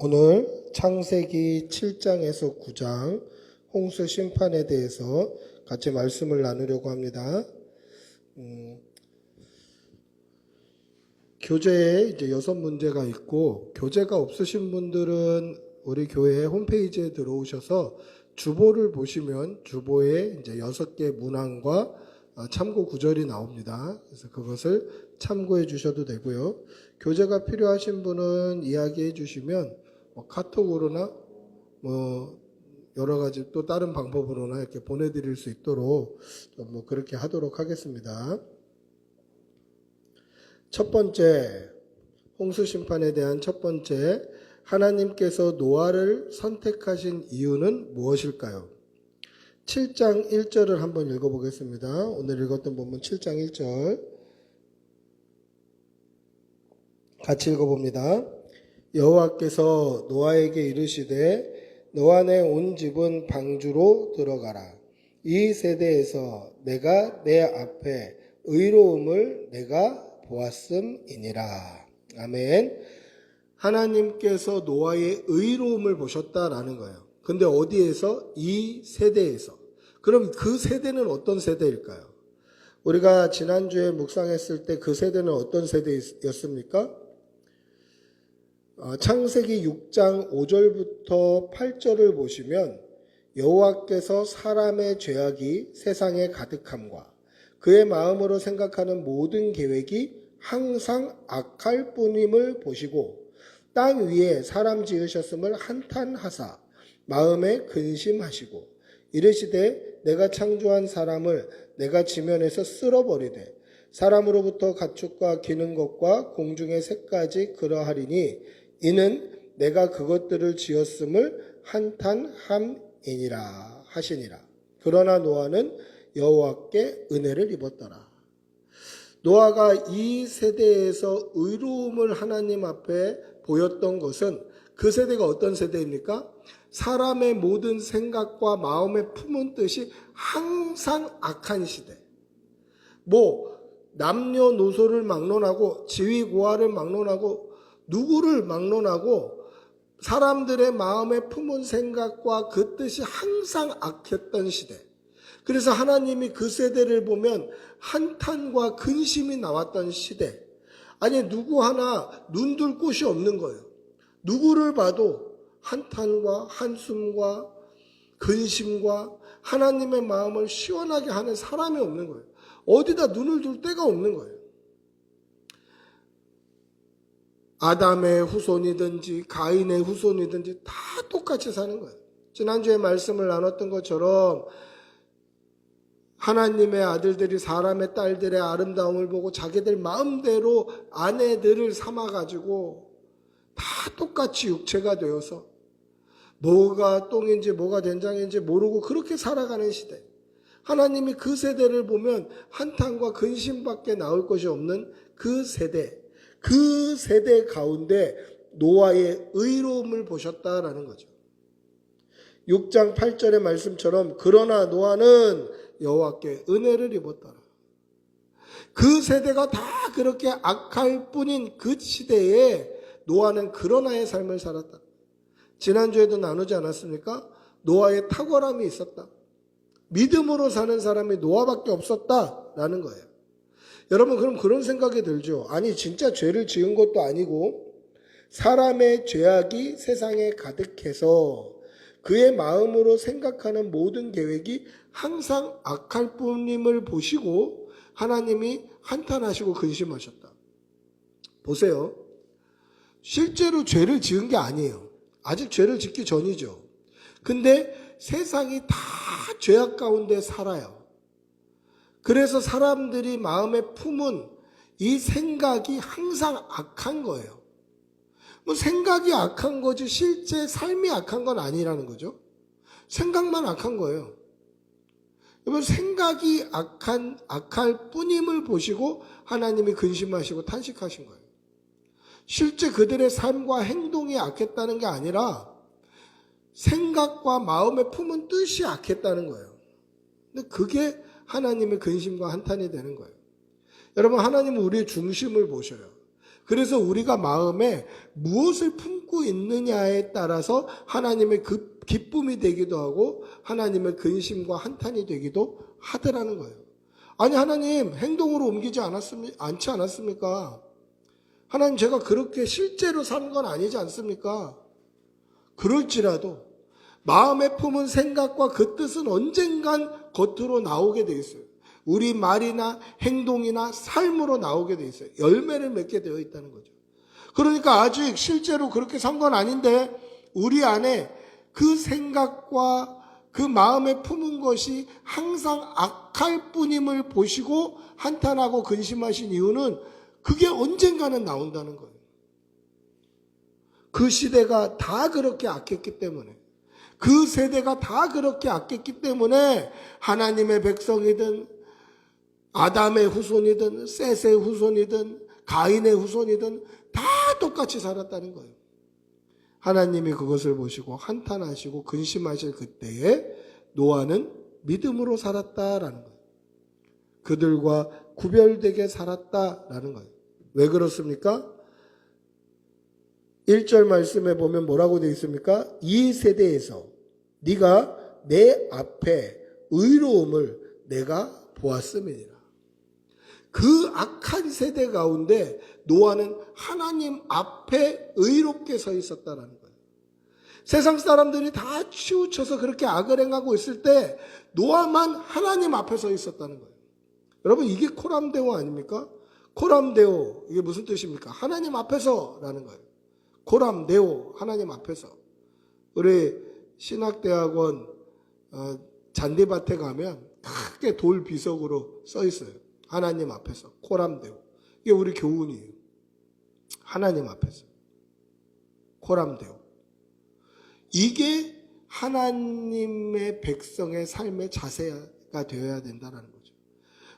오늘 창세기 7장에서 9장 홍수 심판에 대해서 같이 말씀을 나누려고 합니다. 교재에 이제 6문제가 있고, 교재가 없으신 분들은 우리 교회 홈페이지에 들어오셔서 주보를 보시면 주보에 이제 6개 문항과 참고 구절이 나옵니다. 그래서 그것을 참고해 주셔도 되고요. 교재가 필요하신 분은 이야기해 주시면 카톡으로나 여러 가지 또 다른 방법으로나 이렇게 보내드릴 수 있도록 그렇게 하도록 하겠습니다. 첫 번째, 홍수 심판에 대한 첫 번째, 하나님께서 노아를 선택하신 이유는 무엇일까요? 7장 1절을 한번 읽어보겠습니다. 오늘 읽었던 본문 7장 1절 같이 읽어봅니다. 여호와께서 노아에게 이르시되 너와 내 온 집은 방주로 들어가라. 이 세대에서 내가 내 앞에 의로움을 내가 보았음이니라. 아멘. 하나님께서 노아의 의로움을 보셨다라는 거예요. 근데 어디에서? 이 세대에서. 그럼 그 세대는 어떤 세대일까요? 우리가 지난주에 묵상했을 때 그 세대는 어떤 세대였습니까? 창세기 6장 5절부터 8절을 보시면 여호와께서 사람의 죄악이 세상에 가득함과 그의 마음으로 생각하는 모든 계획이 항상 악할 뿐임을 보시고 땅 위에 사람 지으셨음을 한탄하사 마음에 근심하시고 이르시되 내가 창조한 사람을 내가 지면에서 쓸어버리되 사람으로부터 가축과 기는 것과 공중의 새까지 그러하리니 이는 내가 그것들을 지었음을 한탄함이니라 하시니라. 그러나 노아는 여호와께 은혜를 입었더라. 노아가 이 세대에서 의로움을 하나님 앞에 보였던 것은 그 세대가 어떤 세대입니까? 사람의 모든 생각과 마음에 품은 뜻이 항상 악한 시대. 남녀노소를 막론하고 지위고하를 막론하고 누구를 막론하고 사람들의 마음에 품은 생각과 그 뜻이 항상 악했던 시대. 그래서 하나님이 그 세대를 보면 한탄과 근심이 나왔던 시대. 아니 누구 하나 눈둘 곳이 없는 거예요. 누구를 봐도 한탄과 한숨과 근심과 하나님의 마음을 시원하게 하는 사람이 없는 거예요. 어디다 눈을 둘 데가 없는 거예요. 아담의 후손이든지 가인의 후손이든지 다 똑같이 사는 거예요. 지난주에 말씀을 나눴던 것처럼 하나님의 아들들이 사람의 딸들의 아름다움을 보고 자기들 마음대로 아내들을 삼아가지고 다 똑같이 육체가 되어서 뭐가 똥인지 뭐가 된장인지 모르고 그렇게 살아가는 시대. 하나님이 그 세대를 보면 한탄과 근심밖에 나올 것이 없는 그 세대. 그 세대 가운데 노아의 의로움을 보셨다라는 거죠. 6장 8절의 말씀처럼 그러나 노아는 여호와께 은혜를 입었더라. 그 세대가 다 그렇게 악할 뿐인 그 시대에 노아는 그러나의 삶을 살았다. 지난주에도 나누지 않았습니까? 노아의 탁월함이 있었다. 믿음으로 사는 사람이 노아밖에 없었다라는 거예요. 여러분 그럼 그런 생각이 들죠. 아니 진짜 죄를 지은 것도 아니고 사람의 죄악이 세상에 가득해서 그의 마음으로 생각하는 모든 계획이 항상 악할 뿐임을 보시고 하나님이 한탄하시고 근심하셨다. 보세요. 실제로 죄를 지은 게 아니에요. 아직 죄를 짓기 전이죠. 근데 세상이 다 죄악 가운데 살아요. 그래서 사람들이 마음에 품은 이 생각이 항상 악한 거예요. 생각이 악한 거지 실제 삶이 악한 건 아니라는 거죠. 생각만 악한 거예요. 여러분 생각이 악할 뿐임을 보시고 하나님이 근심하시고 탄식하신 거예요. 실제 그들의 삶과 행동이 악했다는 게 아니라 생각과 마음에 품은 뜻이 악했다는 거예요. 근데 그게 하나님의 근심과 한탄이 되는 거예요. 여러분 하나님은 우리의 중심을 보셔요. 그래서 우리가 마음에 무엇을 품고 품고 있느냐에 따라서 하나님의 그 기쁨이 되기도 하고 하나님의 근심과 한탄이 되기도 하더라는 거예요. 아니 하나님 행동으로 옮기지 않지 않았습니까? 하나님 제가 그렇게 실제로 산 건 아니지 않습니까? 그럴지라도 마음에 품은 생각과 그 뜻은 언젠간 겉으로 나오게 돼 있어요. 우리 말이나 행동이나 삶으로 나오게 돼 있어요. 열매를 맺게 되어 있다는 거죠. 그러니까 아직 실제로 그렇게 산 건 아닌데 우리 안에 그 생각과 그 마음에 품은 것이 항상 악할 뿐임을 보시고 한탄하고 근심하신 이유는 그게 언젠가는 나온다는 거예요. 그 시대가 다 그렇게 악했기 때문에, 그 세대가 다 그렇게 악했기 때문에 하나님의 백성이든 아담의 후손이든 셋의 후손이든 가인의 후손이든 다 똑같이 살았다는 거예요. 하나님이 그것을 보시고 한탄하시고 근심하실 그때에 노아는 믿음으로 살았다라는 거예요. 그들과 구별되게 살았다라는 거예요. 왜 그렇습니까? 1절 말씀에 보면 뭐라고 되어 있습니까? 이 세대에서 네가 내 앞에 의로움을 내가 보았음이니라. 그 악한 세대 가운데 노아는 하나님 앞에 의롭게 서 있었다라는 거예요. 세상 사람들이 다 치우쳐서 그렇게 악을 행하고 있을 때 노아만 하나님 앞에 서 있었다는 거예요. 여러분 이게 코람데오 아닙니까? 코람데오 이게 무슨 뜻입니까? 하나님 앞에서라는 거예요. 코람데오 하나님 앞에서. 우리 신학대학원 잔디밭에 가면 크게 돌 비석으로 써 있어요. 하나님 앞에서 코람데오. 이게 우리 교훈이에요. 하나님 앞에서 코람데오. 이게 하나님의 백성의 삶의 자세가 되어야 된다는 거죠.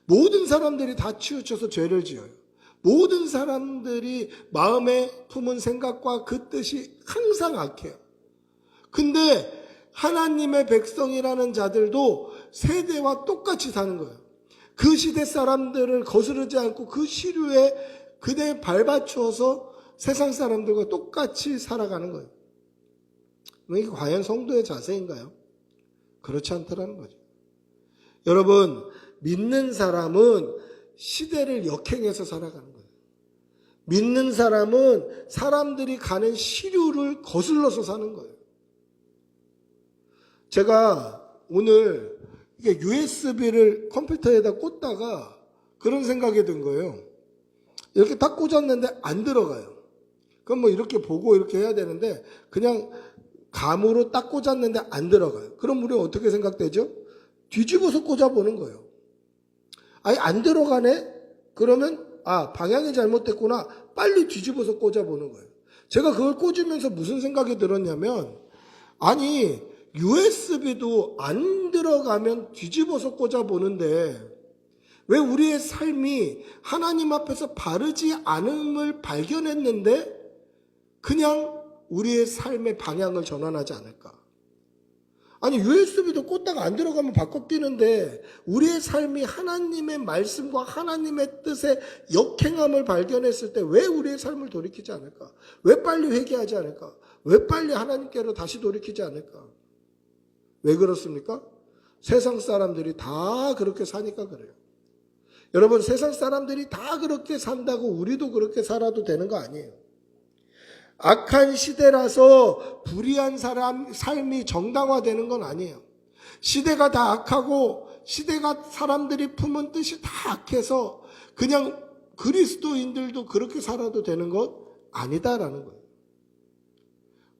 모든 사람들이 다 치우쳐서 죄를 지어요. 모든 사람들이 마음에 품은 생각과 그 뜻이 항상 악해요. 근데 하나님의 백성이라는 자들도 세대와 똑같이 사는 거예요. 그 시대 사람들을 거스르지 않고 그 시류에 그대에 밟아추어서 세상 사람들과 똑같이 살아가는 거예요. 이게 과연 성도의 자세인가요? 그렇지 않더라는 거죠. 여러분, 믿는 사람은 시대를 역행해서 살아가는 거예요. 믿는 사람은 사람들이 가는 시류를 거슬러서 사는 거예요. 제가 오늘 이게 USB를 컴퓨터에다 꽂다가 그런 생각이 든 거예요. 이렇게 딱 꽂았는데 안 들어가요. 그럼 뭐 이렇게 보고 이렇게 해야 되는데 그냥 감으로 딱 꽂았는데 안 들어가요. 그럼 우리는 어떻게 생각되죠? 뒤집어서 꽂아보는 거예요. 아니 안 들어가네? 그러면 방향이 잘못됐구나. 빨리 뒤집어서 꽂아보는 거예요. 제가 그걸 꽂으면서 무슨 생각이 들었냐면 아니 USB도 안 들어가면 뒤집어서 꽂아보는데 왜 우리의 삶이 하나님 앞에서 바르지 않음을 발견했는데 그냥 우리의 삶의 방향을 전환하지 않을까? 아니 USB도 꽂다가 안 들어가면 바꿔 끼는데 우리의 삶이 하나님의 말씀과 하나님의 뜻의 역행함을 발견했을 때 왜 우리의 삶을 돌이키지 않을까? 왜 빨리 회개하지 않을까? 왜 빨리 하나님께로 다시 돌이키지 않을까? 왜 그렇습니까? 세상 사람들이 다 그렇게 사니까 그래요. 여러분 세상 사람들이 다 그렇게 산다고 우리도 그렇게 살아도 되는 거 아니에요. 악한 시대라서 불의한 삶이 정당화되는 건 아니에요. 시대가 다 악하고 시대가 사람들이 품은 뜻이 다 악해서 그냥 그리스도인들도 그렇게 살아도 되는 것 아니다라는 거예요.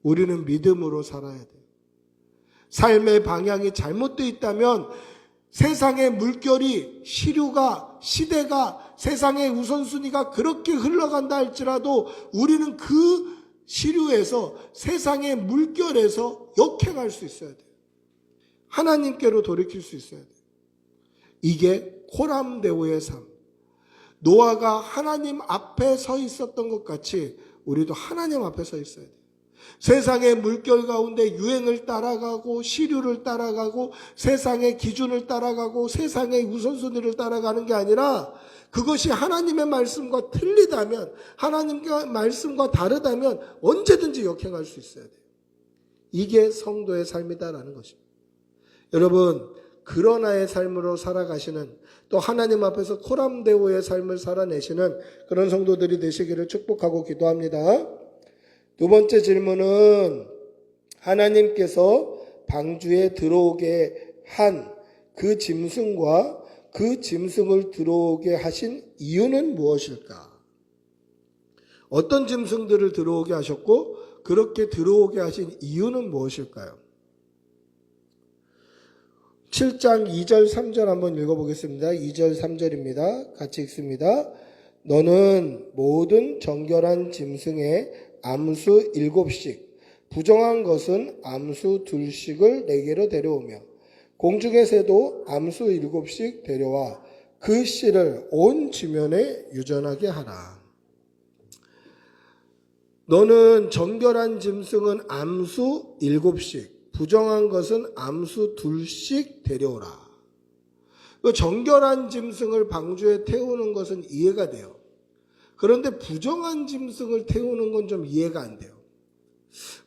우리는 믿음으로 살아야 돼요. 삶의 방향이 잘못되어 있다면 세상의 물결이 시류가 시대가 세상의 우선순위가 그렇게 흘러간다 할지라도 우리는 그 시류에서 세상의 물결에서 역행할 수 있어야 돼요. 하나님께로 돌이킬 수 있어야 돼요. 이게 코람데오의 삶. 노아가 하나님 앞에 서 있었던 것 같이 우리도 하나님 앞에 서 있어야 돼요. 세상의 물결 가운데 유행을 따라가고 시류를 따라가고 세상의 기준을 따라가고 세상의 우선순위를 따라가는 게 아니라 그것이 하나님의 말씀과 틀리다면, 하나님의 말씀과 다르다면 언제든지 역행할 수 있어야 돼요. 이게 성도의 삶이다라는 것입니다. 여러분, 그러나의 삶으로 살아가시는, 또 하나님 앞에서 코람데오의 삶을 살아내시는 그런 성도들이 되시기를 축복하고 기도합니다. 두 번째 질문은, 하나님께서 방주에 들어오게 한 그 짐승과 그 짐승을 들어오게 하신 이유는 무엇일까? 어떤 짐승들을 들어오게 하셨고 그렇게 들어오게 하신 이유는 무엇일까요? 7장 2절 3절 한번 읽어보겠습니다. 2절 3절입니다. 같이 읽습니다. 너는 모든 정결한 짐승의 암수 7씩, 부정한 것은 암수 2씩을 내게로 데려오며 공중의 새도 암수 7씩 데려와 그 씨를 온 지면에 유전하게 하라. 너는 정결한 짐승은 암수 7씩, 부정한 것은 암수 2씩 데려오라. 그 정결한 짐승을 방주에 태우는 것은 이해가 돼요. 그런데 부정한 짐승을 태우는 건 좀 이해가 안 돼요.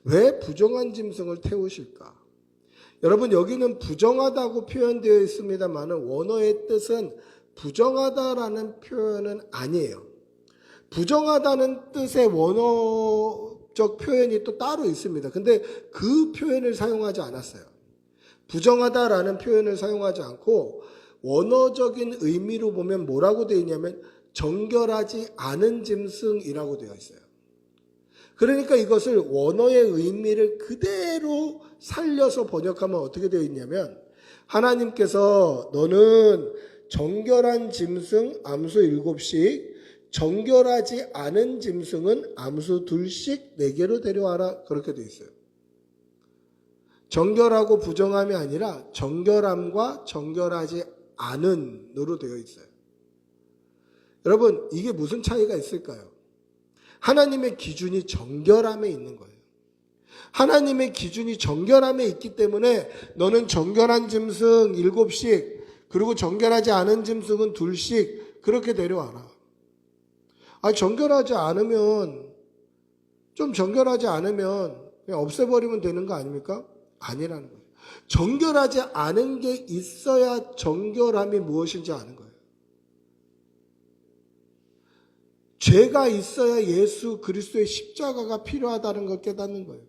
왜 부정한 짐승을 태우실까? 여러분, 여기는 부정하다고 표현되어 있습니다만 원어의 뜻은 부정하다라는 표현은 아니에요. 부정하다는 뜻의 원어적 표현이 또 따로 있습니다. 근데 그 표현을 사용하지 않았어요. 부정하다라는 표현을 사용하지 않고 원어적인 의미로 보면 뭐라고 되어 있냐면 정결하지 않은 짐승이라고 되어 있어요. 그러니까 이것을 원어의 의미를 그대로 살려서 번역하면 어떻게 되어 있냐면, 하나님께서 너는 정결한 짐승 암수 7씩, 정결하지 않은 짐승은 암수 2씩 내게로 데려와라, 그렇게 되어 있어요. 정결하고 부정함이 아니라 정결함과 정결하지 않은으로 되어 있어요. 여러분, 이게 무슨 차이가 있을까요? 하나님의 기준이 정결함에 있는 거예요. 하나님의 기준이 정결함에 있기 때문에 너는 정결한 짐승 7씩, 그리고 정결하지 않은 짐승은 2씩 그렇게 데려와라. 정결하지 않으면, 좀 정결하지 않으면 그냥 없애버리면 되는 거 아닙니까? 아니라는 거예요. 정결하지 않은 게 있어야 정결함이 무엇인지 아는 거예요. 죄가 있어야 예수 그리스도의 십자가가 필요하다는 걸 깨닫는 거예요.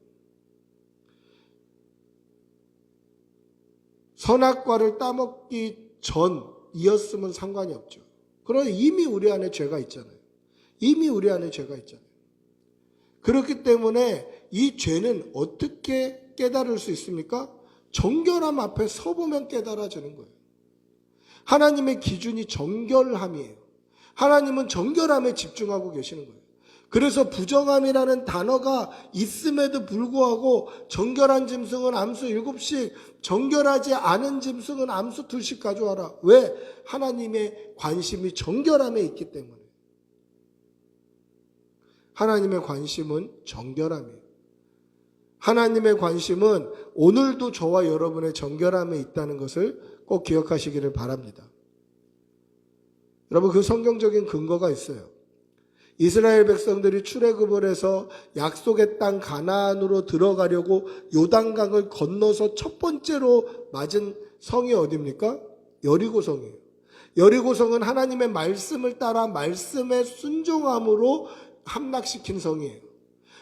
선악과를 따먹기 전이었으면 상관이 없죠. 그러나 이미 우리 안에 죄가 있잖아요. 이미 우리 안에 죄가 있잖아요. 그렇기 때문에 이 죄는 어떻게 깨달을 수 있습니까? 정결함 앞에 서보면 깨달아지는 거예요. 하나님의 기준이 정결함이에요. 하나님은 정결함에 집중하고 계시는 거예요. 그래서 부정함이라는 단어가 있음에도 불구하고 정결한 짐승은 암수 7씩, 정결하지 않은 짐승은 암수 2씩 가져와라. 왜? 하나님의 관심이 정결함에 있기 때문에. 하나님의 관심은 정결함이에요. 하나님의 관심은 오늘도 저와 여러분의 정결함에 있다는 것을 꼭 기억하시기를 바랍니다. 여러분, 그 성경적인 근거가 있어요. 이스라엘 백성들이 출애굽을 해서 약속의 땅 가나안으로 들어가려고 요단강을 건너서 첫 번째로 맞은 성이 어디입니까? 여리고성이에요. 여리고성은 하나님의 말씀을 따라 말씀에 순종함으로 함락시킨 성이에요.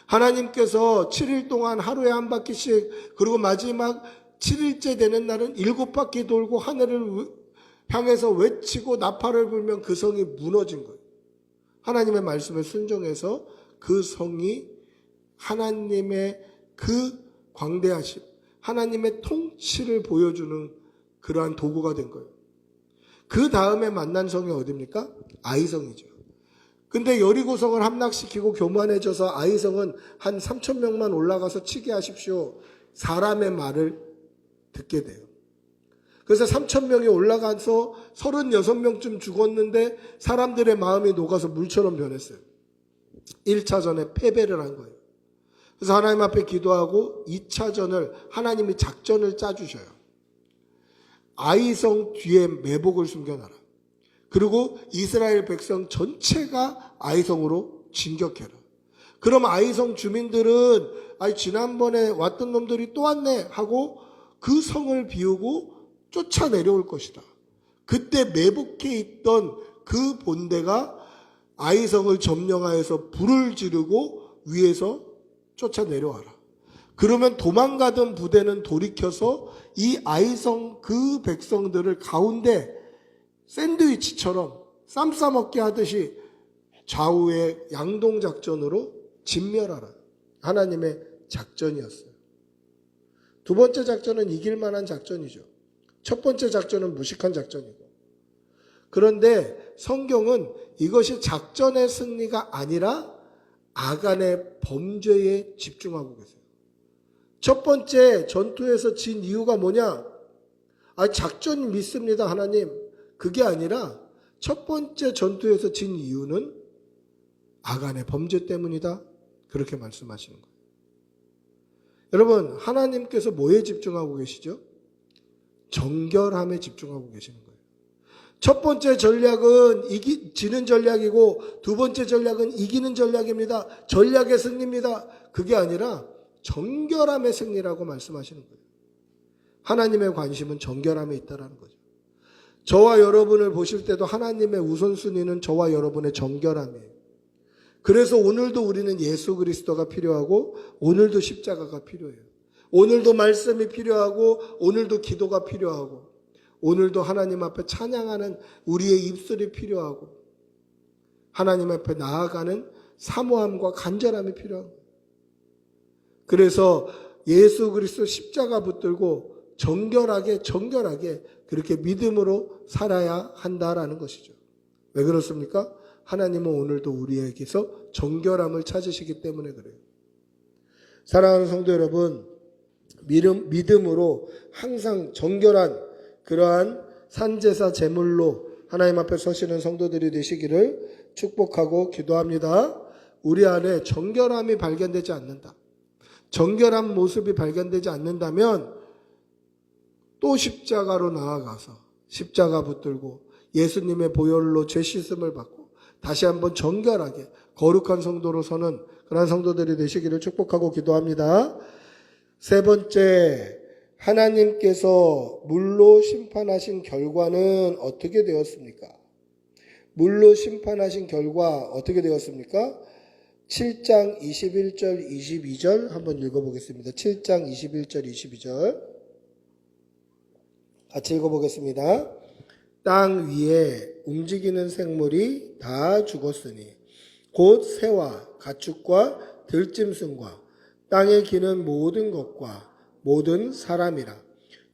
하나님께서 7일 동안 하루에 한 바퀴씩, 그리고 마지막 7일째 되는 날은 7바퀴 돌고 하늘을 향해서 외치고 나팔을 불면 그 성이 무너진 거예요. 하나님의 말씀에 순종해서 그 성이 하나님의 그 광대하심, 하나님의 통치를 보여주는 그러한 도구가 된 거예요. 그 다음에 만난 성이 어디입니까? 아이성이죠. 근데 여리고성을 함락시키고 교만해져서 아이성은 한 3,000명만 올라가서 치게 하십시오. 사람의 말을 듣게 돼요. 그래서 3,000명이 올라가서 36명쯤 죽었는데 사람들의 마음이 녹아서 물처럼 변했어요. 1차전에 패배를 한 거예요. 그래서 하나님 앞에 기도하고 2차전을 하나님이 작전을 짜주셔요. 아이성 뒤에 매복을 숨겨놔라. 그리고 이스라엘 백성 전체가 아이성으로 진격해라. 그럼 아이성 주민들은 지난번에 왔던 놈들이 또 왔네 하고 그 성을 비우고 쫓아 내려올 것이다. 그때 매복해 있던 그 본대가 아이성을 점령하여서 불을 지르고 위에서 쫓아 내려와라. 그러면 도망가던 부대는 돌이켜서 이 아이성 그 백성들을 가운데 샌드위치처럼 쌈 싸먹게 하듯이 좌우의 양동작전으로 진멸하라. 하나님의 작전이었어요. 두 번째 작전은 이길 만한 작전이죠. 첫 번째 작전은 무식한 작전이고. 그런데 성경은 이것이 작전의 승리가 아니라 아간의 범죄에 집중하고 계세요. 첫 번째 전투에서 진 이유가 뭐냐? 작전 믿습니다, 하나님. 그게 아니라 첫 번째 전투에서 진 이유는 아간의 범죄 때문이다. 그렇게 말씀하시는 거예요. 여러분, 하나님께서 뭐에 집중하고 계시죠? 정결함에 집중하고 계시는 거예요. 첫 번째 전략은 지는 전략이고 두 번째 전략은 이기는 전략입니다. 전략의 승리입니다. 그게 아니라 정결함의 승리라고 말씀하시는 거예요. 하나님의 관심은 정결함에 있다는 거죠. 저와 여러분을 보실 때도 하나님의 우선순위는 저와 여러분의 정결함이에요. 그래서 오늘도 우리는 예수 그리스도가 필요하고 오늘도 십자가가 필요해요. 오늘도 말씀이 필요하고 오늘도 기도가 필요하고 오늘도 하나님 앞에 찬양하는 우리의 입술이 필요하고 하나님 앞에 나아가는 사모함과 간절함이 필요하고 그래서 예수 그리스도 십자가 붙들고 정결하게 그렇게 믿음으로 살아야 한다라는 것이죠. 왜 그렇습니까? 하나님은 오늘도 우리에게서 정결함을 찾으시기 때문에 그래요. 사랑하는 성도 여러분, 믿음으로 항상 정결한 그러한 산제사 제물로 하나님 앞에 서시는 성도들이 되시기를 축복하고 기도합니다. 우리 안에 정결함이 발견되지 않는다. 정결한 모습이 발견되지 않는다면 또 십자가로 나아가서 십자가 붙들고 예수님의 보혈로 죄 씻음을 받고 다시 한번 정결하게 거룩한 성도로 서는 그런 성도들이 되시기를 축복하고 기도합니다. 세 번째, 하나님께서 물로 심판하신 결과는 어떻게 되었습니까? 물로 심판하신 결과 어떻게 되었습니까? 7장 21절 22절 한번 읽어보겠습니다. 7장 21절 22절 같이 읽어보겠습니다. 땅 위에 움직이는 생물이 다 죽었으니 곧 새와 가축과 들짐승과 땅에 기는 모든 것과 모든 사람이라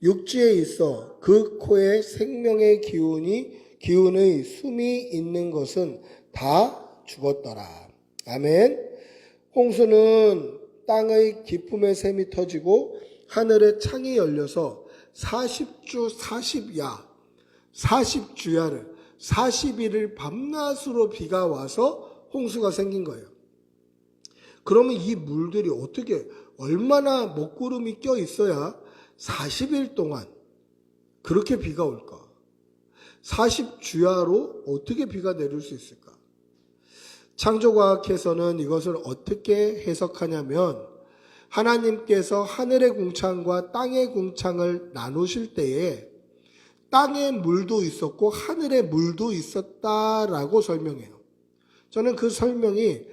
육지에 있어 그 코에 생명의 기운의 숨이 있는 것은 다 죽었더라. 아멘. 홍수는 땅의 깊음의 샘이 터지고 하늘의 창이 열려서 40주 40야 40주야를 40일을 밤낮으로 비가 와서 홍수가 생긴 거예요. 그러면 이 물들이 어떻게 얼마나 먹구름이 껴 있어야 40일 동안 그렇게 비가 올까? 40주야로 어떻게 비가 내릴 수 있을까? 창조과학에서는 이것을 어떻게 해석하냐면 하나님께서 하늘의 궁창과 땅의 궁창을 나누실 때에 땅의 물도 있었고 하늘의 물도 있었다라고 설명해요. 저는 그 설명이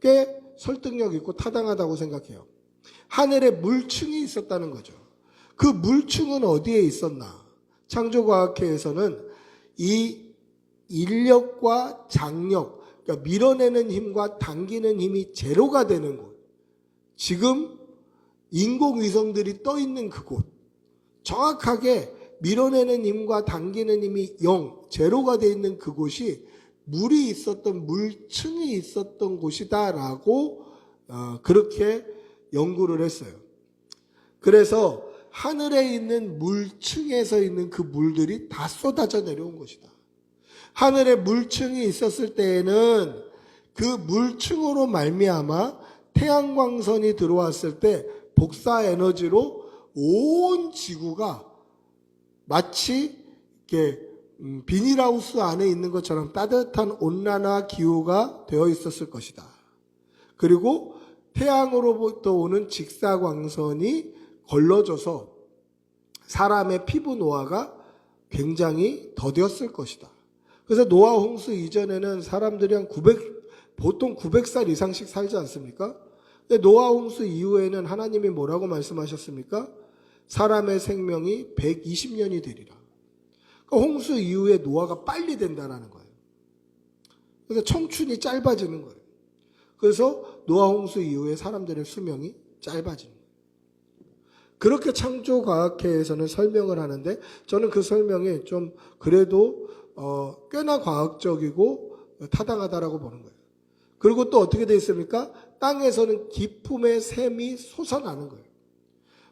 꽤 설득력 있고 타당하다고 생각해요. 하늘에 물층이 있었다는 거죠. 그 물층은 어디에 있었나? 창조과학회에서는 이 인력과 장력, 그러니까 밀어내는 힘과 당기는 힘이 제로가 되는 곳, 지금 인공위성들이 떠 있는 그곳, 정확하게 밀어내는 힘과 당기는 힘이 0, 제로가 되어 있는 그곳이 물이 있었던 물층이 있었던 곳이다라고 그렇게 연구를 했어요. 그래서 하늘에 있는 물층에서 있는 그 물들이 다 쏟아져 내려온 것이다. 하늘에 물층이 있었을 때에는 그 물층으로 말미암아 태양광선이 들어왔을 때 복사 에너지로 온 지구가 마치 이렇게 비닐하우스 안에 있는 것처럼 따뜻한 온난화 기후가 되어 있었을 것이다. 그리고 태양으로부터 오는 직사광선이 걸러져서 사람의 피부 노화가 굉장히 더뎠을 것이다. 그래서 노아 홍수 이전에는 사람들이 보통 900살 이상씩 살지 않습니까? 근데 노아 홍수 이후에는 하나님이 뭐라고 말씀하셨습니까? 사람의 생명이 120년이 되리라. 그러니까 홍수 이후에 노아가 빨리 된다는 거예요. 그래서 청춘이 짧아지는 거예요. 그래서 노아 홍수 이후에 사람들의 수명이 짧아지는 거예요. 그렇게 창조과학회에서는 설명을 하는데 저는 그 설명이 좀 그래도 꽤나 과학적이고 타당하다라고 보는 거예요. 그리고 또 어떻게 되어 있습니까? 땅에서는 기품의 샘이 솟아나는 거예요.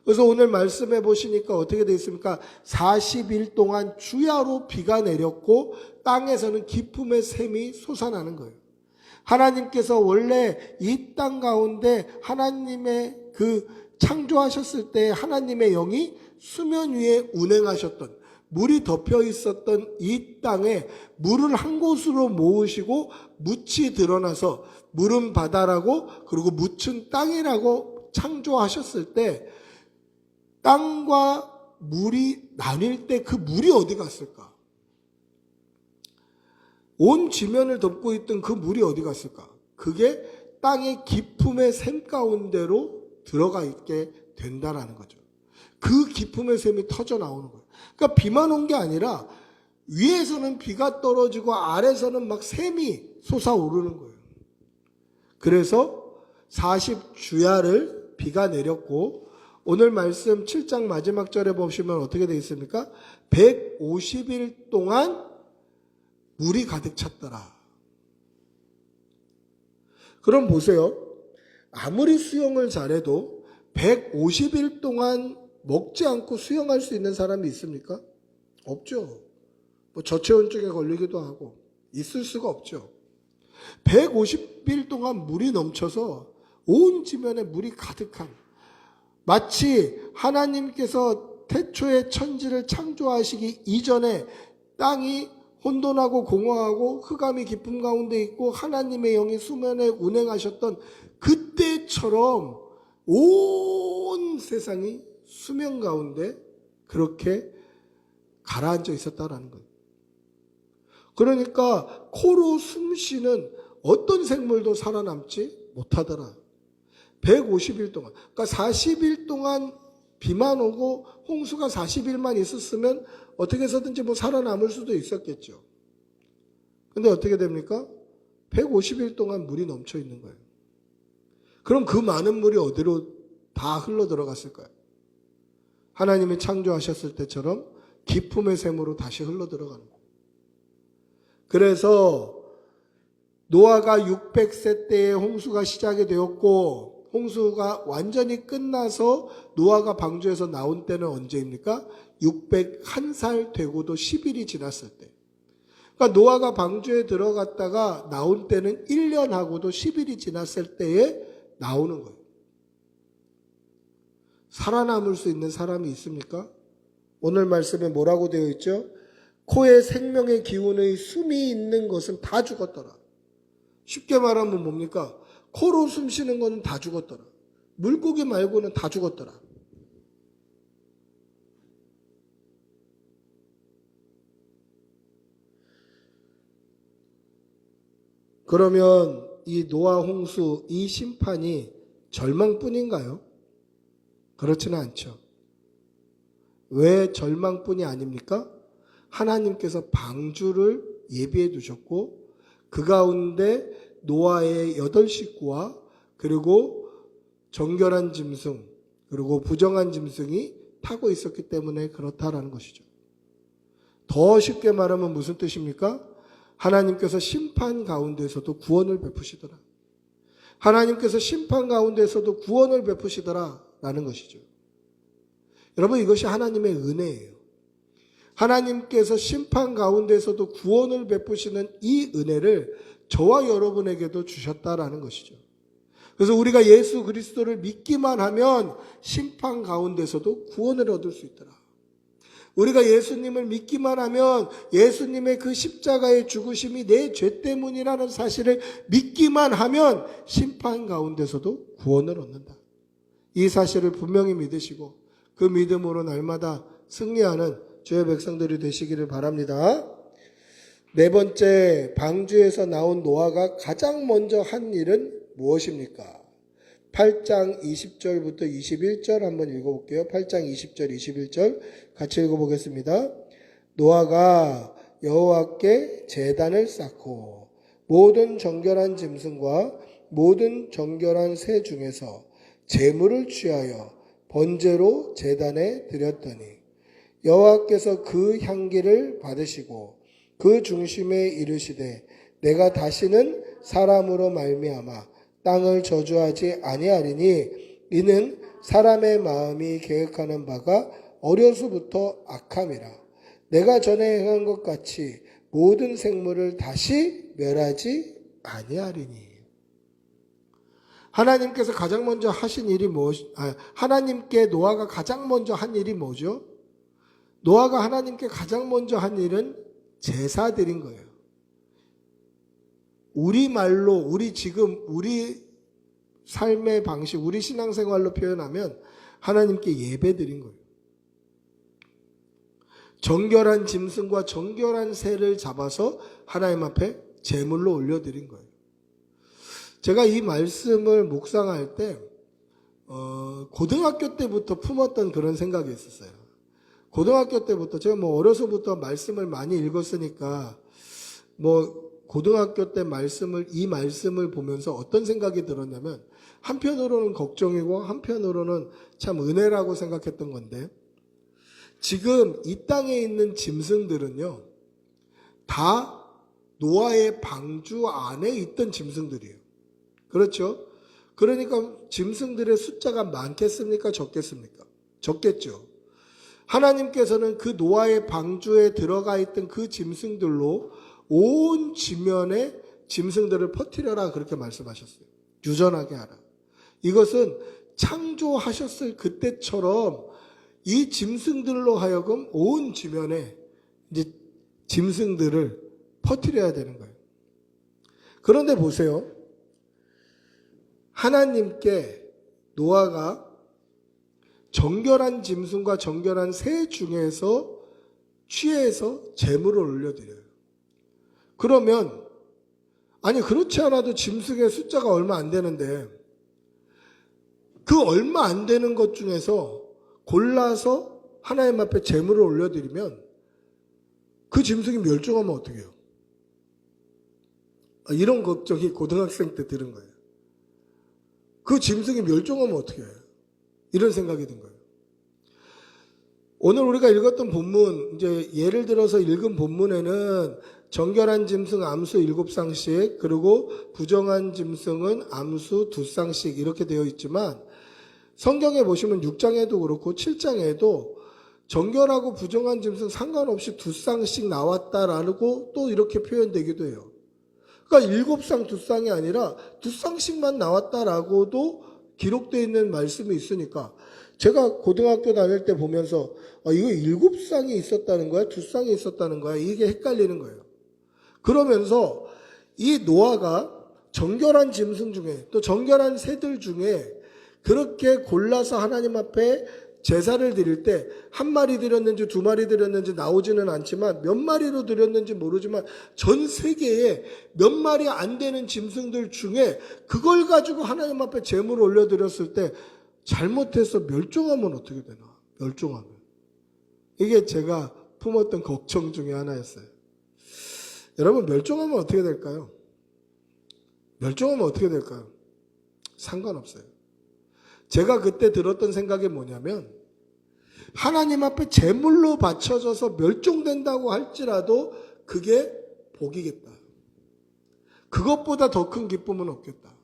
그래서 오늘 말씀해 보시니까 어떻게 되어 있습니까? 40일 동안 주야로 비가 내렸고 땅에서는 기품의 샘이 솟아나는 거예요. 하나님께서 원래 이 땅 가운데 하나님의 창조하셨을 때 하나님의 영이 수면 위에 운행하셨던 물이 덮여 있었던 이 땅에 물을 한 곳으로 모으시고 묻이 드러나서 물은 바다라고 그리고 묻은 땅이라고 창조하셨을 때 땅과 물이 나뉠 때 그 물이 어디 갔을까? 온 지면을 덮고 있던 그 물이 어디 갔을까? 그게 땅의 기품의 샘 가운데로 들어가 있게 된다라는 거죠. 그 기품의 샘이 터져 나오는 거예요. 그러니까 비만 온 게 아니라 위에서는 비가 떨어지고 아래서는 막 샘이 솟아오르는 거예요. 그래서 40주야를 비가 내렸고 오늘 말씀 7장 마지막 절에 보시면 어떻게 되어 있습니까? 150일 동안 물이 가득 찼더라. 그럼 보세요. 아무리 수영을 잘해도 150일 동안 먹지 않고 수영할 수 있는 사람이 있습니까? 없죠. 저체온증에 걸리기도 하고 있을 수가 없죠. 150일 동안 물이 넘쳐서 온 지면에 물이 가득한 마치 하나님께서 태초에 천지를 창조하시기 이전에 땅이 혼돈하고 공허하고 흑암이 깊음 가운데 있고 하나님의 영이 수면에 운행하셨던 그때처럼 온 세상이 수면 가운데 그렇게 가라앉아 있었다라는 거예요. 그러니까 코로 숨 쉬는 어떤 생물도 살아남지 못하더라. 150일 동안. 그러니까 40일 동안 비만 오고 홍수가 40일만 있었으면 어떻게 해서든지 살아남을 수도 있었겠죠. 근데 어떻게 됩니까? 150일 동안 물이 넘쳐 있는 거예요. 그럼 그 많은 물이 어디로 다 흘러 들어갔을까요? 하나님이 창조하셨을 때처럼 기품의 샘으로 다시 흘러 들어가는 거예요. 그래서 노아가 600세 때에 홍수가 시작이 되었고 홍수가 완전히 끝나서 노아가 방주에서 나온 때는 언제입니까? 601살 되고도 10일이 지났을 때. 그러니까 노아가 방주에 들어갔다가 나온 때는 1년하고도 10일이 지났을 때에 나오는 거예요. 살아남을 수 있는 사람이 있습니까? 오늘 말씀에 뭐라고 되어 있죠? 코에 생명의 기운의 숨이 있는 것은 다 죽었더라. 쉽게 말하면 뭡니까? 코로 숨 쉬는 것은 다 죽었더라. 물고기 말고는 다 죽었더라. 그러면 이 노아 홍수, 이 심판이 절망뿐인가요? 그렇지는 않죠. 왜 절망뿐이 아닙니까? 하나님께서 방주를 예비해 두셨고 그 가운데 노아의 8식구와 그리고 정결한 짐승 그리고 부정한 짐승이 타고 있었기 때문에 그렇다라는 것이죠. 더 쉽게 말하면 무슨 뜻입니까? 하나님께서 심판 가운데서도 구원을 베푸시더라. 하나님께서 심판 가운데서도 구원을 베푸시더라 라는 것이죠. 여러분 이것이 하나님의 은혜예요. 하나님께서 심판 가운데서도 구원을 베푸시는 이 은혜를 저와 여러분에게도 주셨다라는 것이죠. 그래서 우리가 예수 그리스도를 믿기만 하면 심판 가운데서도 구원을 얻을 수 있더라. 우리가 예수님을 믿기만 하면 예수님의 그 십자가의 죽으심이 내 죄 때문이라는 사실을 믿기만 하면 심판 가운데서도 구원을 얻는다. 이 사실을 분명히 믿으시고 그 믿음으로 날마다 승리하는 주의 백성들이 되시기를 바랍니다. 네 번째, 방주에서 나온 노아가 가장 먼저 한 일은 무엇입니까? 8장 20절부터 21절 한번 읽어볼게요. 8장 20절 21절 같이 읽어보겠습니다. 노아가 여호와께 제단을 쌓고 모든 정결한 짐승과 모든 정결한 새 중에서 제물을 취하여 번제로 제단에 드렸더니 여호와께서 그 향기를 받으시고 그 중심에 이르시되 내가 다시는 사람으로 말미암아 땅을 저주하지 아니하리니 이는 사람의 마음이 계획하는 바가 어려서부터 악함이라. 내가 전에 행한 것 같이 모든 생물을 다시 멸하지 아니하리니. 하나님께서 가장 먼저 하신 일이 하나님께 노아가 가장 먼저 한 일이 뭐죠? 노아가 하나님께 가장 먼저 한 일은 제사 드린 거예요. 우리 말로, 우리 삶의 방식, 우리 신앙생활로 표현하면 하나님께 예배 드린 거예요. 정결한 짐승과 정결한 새를 잡아서 하나님 앞에 제물로 올려드린 거예요. 제가 이 말씀을 묵상할 때 고등학교 때부터 품었던 그런 생각이 있었어요. 고등학교 때부터 제가 어려서부터 말씀을 많이 읽었으니까 고등학교 때 이 말씀을 보면서 어떤 생각이 들었냐면 한편으로는 걱정이고 한편으로는 참 은혜라고 생각했던 건데 지금 이 땅에 있는 짐승들은요 다 노아의 방주 안에 있던 짐승들이에요. 그렇죠? 그러니까 짐승들의 숫자가 많겠습니까? 적겠습니까? 적겠죠. 하나님께서는 그 노아의 방주에 들어가 있던 그 짐승들로 온 지면에 짐승들을 퍼뜨려라 그렇게 말씀하셨어요. 유전하게 하라. 이것은 창조하셨을 그때처럼 이 짐승들로 하여금 온 지면에 이제 짐승들을 퍼뜨려야 되는 거예요. 그런데 보세요. 하나님께 노아가 정결한 짐승과 정결한 새 중에서 취해서 제물을 올려드려요. 그러면 그렇지 않아도 짐승의 숫자가 얼마 안 되는데 그 얼마 안 되는 것 중에서 골라서 하나님 앞에 제물을 올려드리면 그 짐승이 멸종하면 어떻게 해요? 이런 걱정이 고등학생 때 들은 거예요. 그 짐승이 멸종하면 어떻게 해요? 이런 생각이 든 거예요. 오늘 우리가 읽었던 본문, 이제 예를 들어서 읽은 본문에는 정결한 짐승 암수 7쌍씩, 그리고 부정한 짐승은 암수 2쌍씩 이렇게 되어 있지만 성경에 보시면 6장에도 그렇고 7장에도 정결하고 부정한 짐승 상관없이 2쌍씩 나왔다라고 또 이렇게 표현되기도 해요. 그러니까 7쌍 2쌍이 아니라 2쌍씩만 나왔다라고도 기록되어 있는 말씀이 있으니까 제가 고등학교 다닐 때 보면서 이거 7쌍이 있었다는 거야? 2쌍이 있었다는 거야? 이게 헷갈리는 거예요. 그러면서 이 노아가 정결한 짐승 중에 또 정결한 새들 중에 그렇게 골라서 하나님 앞에 제사를 드릴 때 한 마리 드렸는지 2마리 드렸는지 나오지는 않지만 몇 마리로 드렸는지 모르지만 전 세계에 몇 마리 안 되는 짐승들 중에 그걸 가지고 하나님 앞에 제물을 올려드렸을 때 잘못해서 멸종하면 어떻게 되나? 멸종하면. 이게 제가 품었던 걱정 중에 하나였어요. 여러분, 멸종하면 어떻게 될까요? 멸종하면 어떻게 될까요? 상관없어요. 제가 그때 들었던 생각이 뭐냐면 하나님 앞에 제물로 바쳐져서 멸종된다고 할지라도 그게 복이겠다. 그것보다 더 큰 기쁨은 없겠다.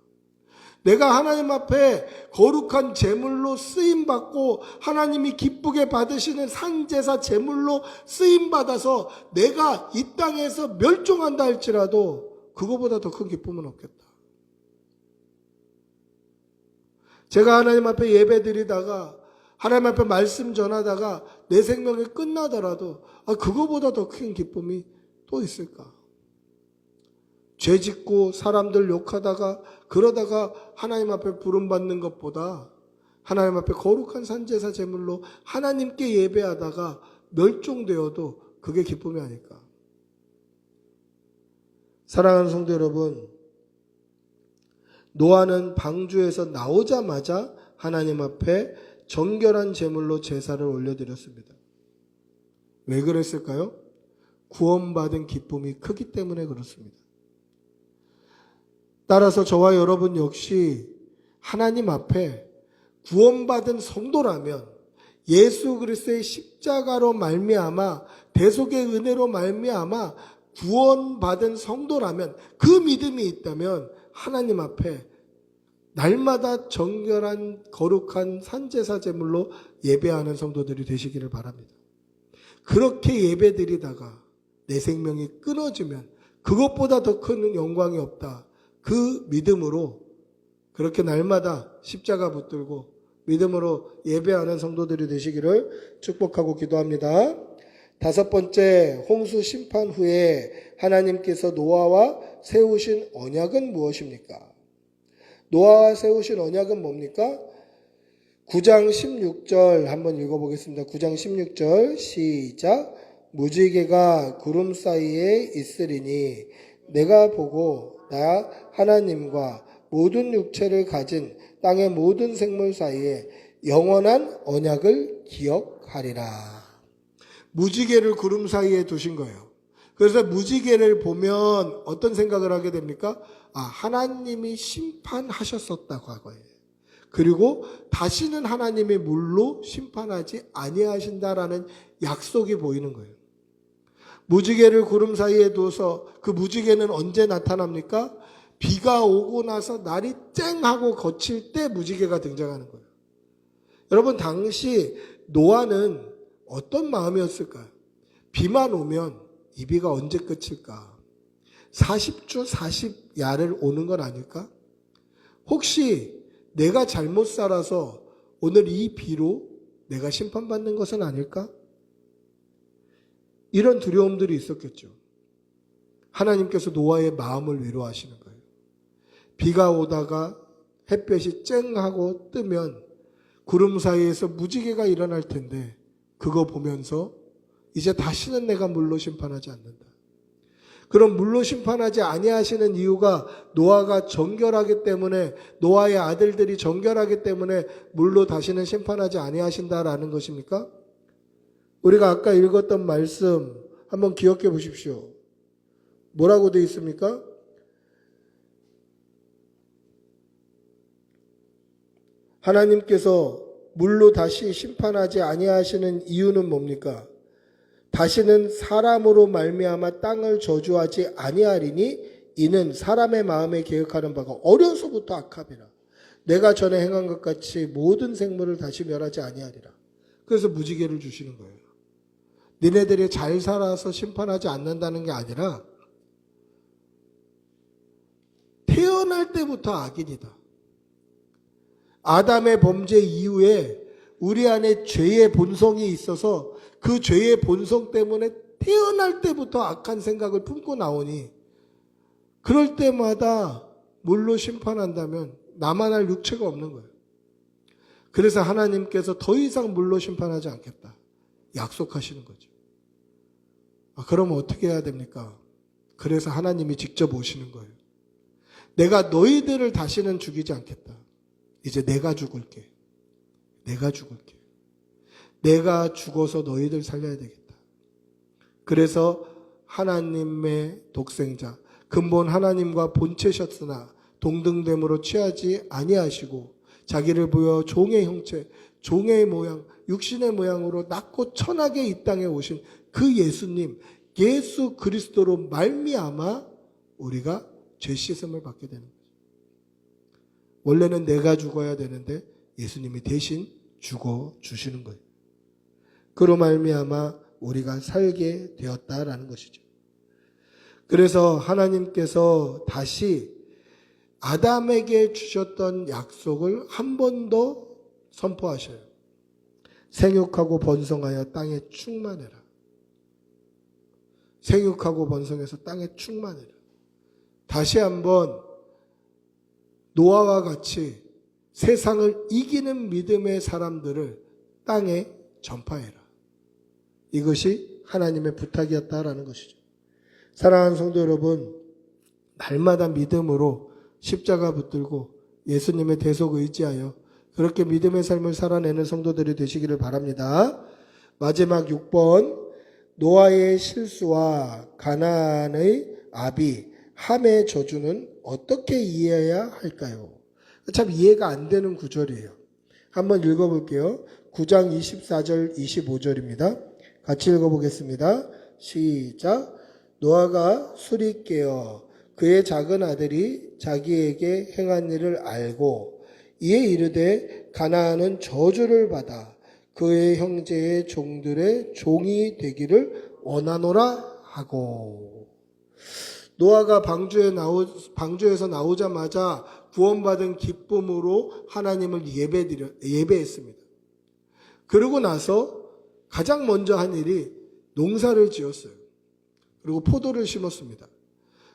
내가 하나님 앞에 거룩한 제물로 쓰임받고 하나님이 기쁘게 받으시는 산제사 제물로 쓰임받아서 내가 이 땅에서 멸종한다 할지라도 그거보다 더 큰 기쁨은 없겠다. 제가 하나님 앞에 예배 드리다가 하나님 앞에 말씀 전하다가 내 생명이 끝나더라도 그거보다 더 큰 기쁨이 또 있을까? 죄 짓고 사람들 욕하다가 그러다가 하나님 앞에 부름받는 것보다 하나님 앞에 거룩한 산제사 제물로 하나님께 예배하다가 멸종되어도 그게 기쁨이 아닐까? 사랑하는 성도 여러분, 노아는 방주에서 나오자마자 하나님 앞에 정결한 제물로 제사를 올려드렸습니다. 왜 그랬을까요? 구원받은 기쁨이 크기 때문에 그렇습니다. 따라서 저와 여러분 역시 하나님 앞에 구원받은 성도라면 예수 그리스도의 십자가로 말미암아 대속의 은혜로 말미암아 구원받은 성도라면 그 믿음이 있다면 하나님 앞에 날마다 정결한 거룩한 산제사 제물로 예배하는 성도들이 되시기를 바랍니다. 그렇게 예배드리다가 내 생명이 끊어지면 그것보다 더 큰 영광이 없다. 그 믿음으로 그렇게 날마다 십자가 붙들고 믿음으로 예배하는 성도들이 되시기를 축복하고 기도합니다. 다섯 번째, 홍수 심판 후에 하나님께서 노아와 세우신 언약은 무엇입니까? 노아와 세우신 언약은 뭡니까? 9장 16절 한번 읽어보겠습니다. 9장 16절 시작. 무지개가 구름 사이에 있으리니 내가 보고 나 하나님과 모든 육체를 가진 땅의 모든 생물 사이에 영원한 언약을 기억하리라. 무지개를 구름 사이에 두신 거예요. 그래서 무지개를 보면 어떤 생각을 하게 됩니까? 하나님이 심판하셨었다 과거에. 그리고 다시는 하나님이 물로 심판하지 아니하신다라는 약속이 보이는 거예요. 무지개를 구름 사이에 둬서 그 무지개는 언제 나타납니까? 비가 오고 나서 날이 쨍하고 거칠 때 무지개가 등장하는 거예요. 여러분, 당시 노아는 어떤 마음이었을까요? 비만 오면 이 비가 언제 끝일까? 40주 40야를 오는 건 아닐까? 혹시 내가 잘못 살아서 오늘 이 비로 내가 심판받는 것은 아닐까? 이런 두려움들이 있었겠죠. 하나님께서 노아의 마음을 위로하시는 거예요. 비가 오다가 햇볕이 쨍하고 뜨면 구름 사이에서 무지개가 일어날 텐데 그거 보면서 이제 다시는 내가 물로 심판하지 않는다. 그럼 물로 심판하지 아니하시는 이유가 노아가 정결하기 때문에, 노아의 아들들이 정결하기 때문에 물로 다시는 심판하지 아니하신다라는 것입니까? 우리가 아까 읽었던 말씀 한번 기억해 보십시오. 뭐라고 되어 있습니까? 하나님께서 물로 다시 심판하지 아니하시는 이유는 뭡니까? 다시는 사람으로 말미암아 땅을 저주하지 아니하리니 이는 사람의 마음에 계획하는 바가 어려서부터 악함이라. 내가 전에 행한 것 같이 모든 생물을 다시 멸하지 아니하리라. 그래서 무지개를 주시는 거예요. 니네들이 잘 살아서 심판하지 않는다는 게 아니라 태어날 때부터 악인이다. 아담의 범죄 이후에 우리 안에 죄의 본성이 있어서 그 죄의 본성 때문에 태어날 때부터 악한 생각을 품고 나오니 그럴 때마다 물로 심판한다면 나만 할 육체가 없는 거예요. 그래서 하나님께서 더 이상 물로 심판하지 않겠다. 약속하시는 거죠. 그러면 어떻게 해야 됩니까? 그래서 하나님이 직접 오시는 거예요. 내가 너희들을 다시는 죽이지 않겠다. 이제 내가 죽을게. 내가 죽을게. 내가 죽어서 너희들 살려야 되겠다. 그래서 하나님의 독생자, 근본 하나님과 본체셨으나 동등됨으로 취하지 아니하시고 자기를 보여 종의 형체, 종의 모양, 육신의 모양으로 낮고 천하게 이 땅에 오신 그 예수님, 예수 그리스도로 말미암아 우리가 죄 씻음을 받게 되는 거죠. 원래는 내가 죽어야 되는데 예수님이 대신 죽어 주시는 거예요. 그로 말미암아 우리가 살게 되었다라는 것이죠. 그래서 하나님께서 다시 아담에게 주셨던 약속을 한 번 더 선포하셔요. 생육하고 번성하여 땅에 충만해라. 생육하고 번성해서 땅에 충만해라. 다시 한번 노아와 같이 세상을 이기는 믿음의 사람들을 땅에 전파해라. 이것이 하나님의 부탁이었다라는 것이죠. 사랑하는 성도 여러분, 날마다 믿음으로 십자가 붙들고 예수님의 대속 의지하여 그렇게 믿음의 삶을 살아내는 성도들이 되시기를 바랍니다. 마지막 6번, 노아의 실수와 가나안의 아비, 함의 저주는 어떻게 이해해야 할까요? 참 이해가 안 되는 구절이에요. 한번 읽어볼게요. 9장 24절 25절입니다. 같이 읽어보겠습니다. 시작. 노아가 술이 깨어 그의 작은 아들이 자기에게 행한 일을 알고 이에 이르되 가나안은 저주를 받아 그의 형제의 종들의 종이 되기를 원하노라 하고. 노아가 방주에서 나오자마자 구원받은 기쁨으로 하나님을 예배했습니다. 그러고 나서 가장 먼저 한 일이 농사를 지었어요. 그리고 포도를 심었습니다.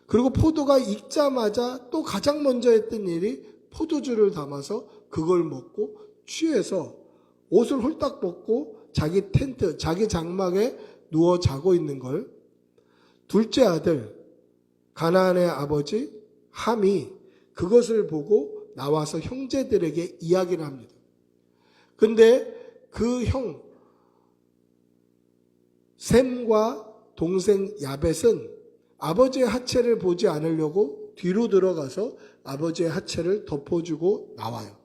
그리고 포도가 익자마자 또 가장 먼저 했던 일이 포도주를 담아서 그걸 먹고 취해서 옷을 홀딱 벗고 자기 텐트, 자기 장막에 누워 자고 있는 걸 둘째 아들 가나안의 아버지 함이 그것을 보고 나와서 형제들에게 이야기를 합니다. 근데 그 형 셈과 동생 야벳은 아버지의 하체를 보지 않으려고 뒤로 들어가서 아버지의 하체를 덮어주고 나와요.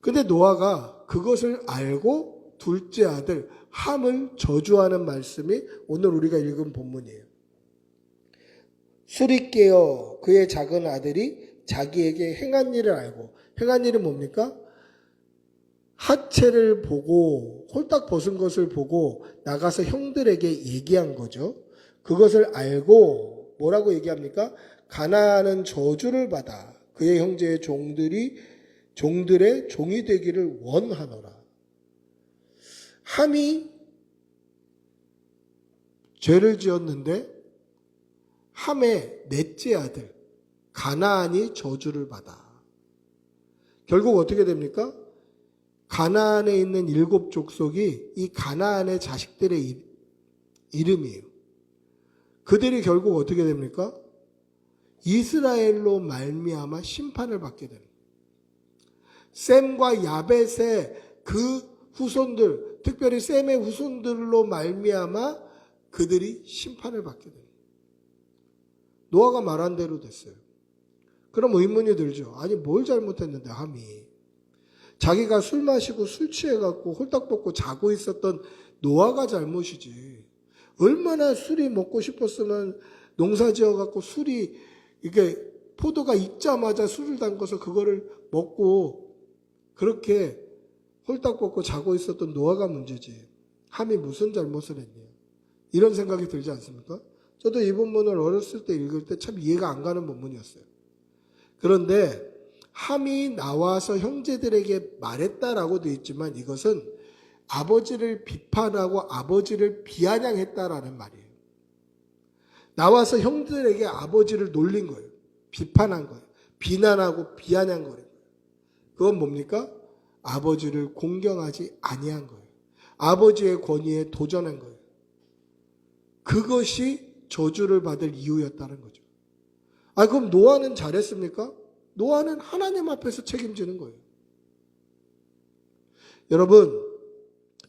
근데 노아가 그것을 알고 둘째 아들 함을 저주하는 말씀이 오늘 우리가 읽은 본문이에요. 술이 깨어 그의 작은 아들이 자기에게 행한 일을 알고, 행한 일은 뭡니까? 하체를 보고 홀딱 벗은 것을 보고 나가서 형들에게 얘기한 거죠. 그것을 알고 뭐라고 얘기합니까? 가나안은 저주를 받아 그의 형제의 종들의 종이 되기를 원하노라. 함이 죄를 지었는데 함의 넷째 아들 가나안이 저주를 받아. 결국 어떻게 됩니까? 가나안에 있는 7 족속이 이 가나안의 자식들의 이름이에요. 그들이 결국 어떻게 됩니까? 이스라엘로 말미암아 심판을 받게 됩니다. 셈과 야벳의 그 후손들, 특별히 셈의 후손들로 말미암아 그들이 심판을 받게 됩니다. 노아가 말한 대로 됐어요. 그럼 의문이 들죠. 아니 뭘 잘못했는데 함이. 자기가 술 마시고 술 취해갖고 홀딱 벗고 자고 있었던 노아가 잘못이지. 얼마나 술이 먹고 싶었으면 농사 지어갖고 술이 이게 포도가 익자마자 술을 담궈서 그거를 먹고 그렇게 홀딱 벗고 자고 있었던 노아가 문제지. 함이 무슨 잘못을 했냐. 이런 생각이 들지 않습니까? 저도 이 본문을 어렸을 때 읽을 때 참 이해가 안 가는 본문이었어요. 그런데 함이 나와서 형제들에게 말했다라고 되어 있지만 이것은 아버지를 비판하고 아버지를 비아냥했다라는 말이에요. 나와서 형들에게 아버지를 놀린 거예요. 비판한 거예요. 비난하고 비아냥거린 거예요. 그건 뭡니까? 아버지를 공경하지 아니한 거예요. 아버지의 권위에 도전한 거예요. 그것이 저주를 받을 이유였다는 거죠. 그럼 노아는 잘했습니까? 노아는 하나님 앞에서 책임지는 거예요. 여러분,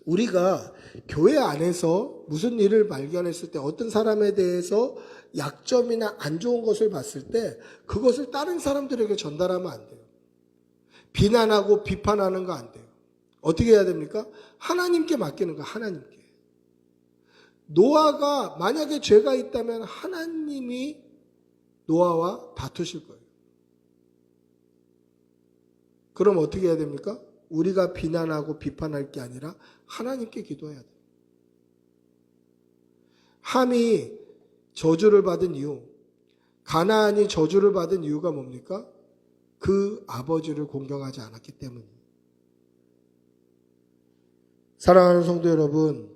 우리가 교회 안에서 무슨 일을 발견했을 때 어떤 사람에 대해서 약점이나 안 좋은 것을 봤을 때 그것을 다른 사람들에게 전달하면 안 돼요. 비난하고 비판하는 거 안 돼요. 어떻게 해야 됩니까? 하나님께 맡기는 거, 하나님께. 노아가 만약에 죄가 있다면 하나님이 노아와 다투실 거예요. 그럼 어떻게 해야 됩니까? 우리가 비난하고 비판할 게 아니라 하나님께 기도해야 돼요. 함이 저주를 받은 이유, 가나안이 저주를 받은 이유가 뭡니까? 그 아버지를 공경하지 않았기 때문입니다. 사랑하는 성도 여러분,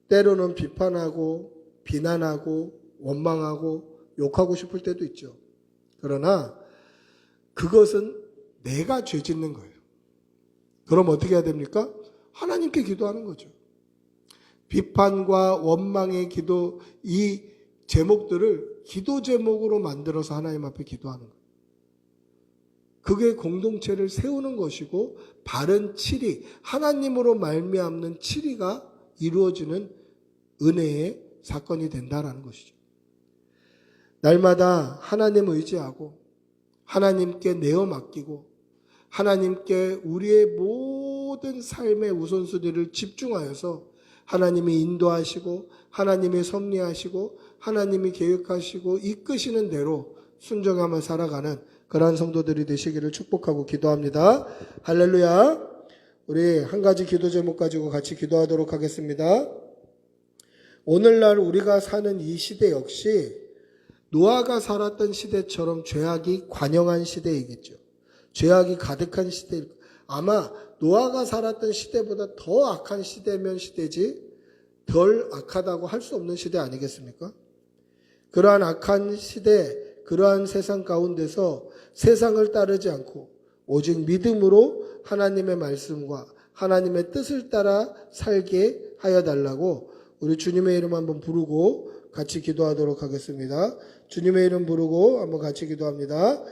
때로는 비판하고 비난하고 원망하고 욕하고 싶을 때도 있죠. 그러나 그것은 내가 죄 짓는 거예요. 그럼 어떻게 해야 됩니까? 하나님께 기도하는 거죠. 비판과 원망의 기도, 이 제목들을 기도 제목으로 만들어서 하나님 앞에 기도하는 거예요. 그게 공동체를 세우는 것이고 바른 치리, 하나님으로 말미암는 치리가 이루어지는 은혜의 사건이 된다라는 것이죠. 날마다 하나님 의지하고 하나님께 내어 맡기고 하나님께 우리의 모든 삶의 우선순위를 집중하여서 하나님이 인도하시고 하나님이 섭리하시고 하나님이 계획하시고 이끄시는 대로 순종하며 살아가는 그러한 성도들이 되시기를 축복하고 기도합니다. 할렐루야. 우리 한 가지 기도 제목 가지고 같이 기도하도록 하겠습니다. 오늘날 우리가 사는 이 시대 역시 노아가 살았던 시대처럼 죄악이 관영한 시대이겠죠. 죄악이 가득한 시대. 아마 노아가 살았던 시대보다 더 악한 시대면 시대지 덜 악하다고 할 수 없는 시대 아니겠습니까? 그러한 악한 시대, 그러한 세상 가운데서 세상을 따르지 않고 오직 믿음으로 하나님의 말씀과 하나님의 뜻을 따라 살게 하여 달라고 우리 주님의 이름 한번 부르고 같이 기도하도록 하겠습니다. 주님의 이름 부르고 한번 같이 기도합니다.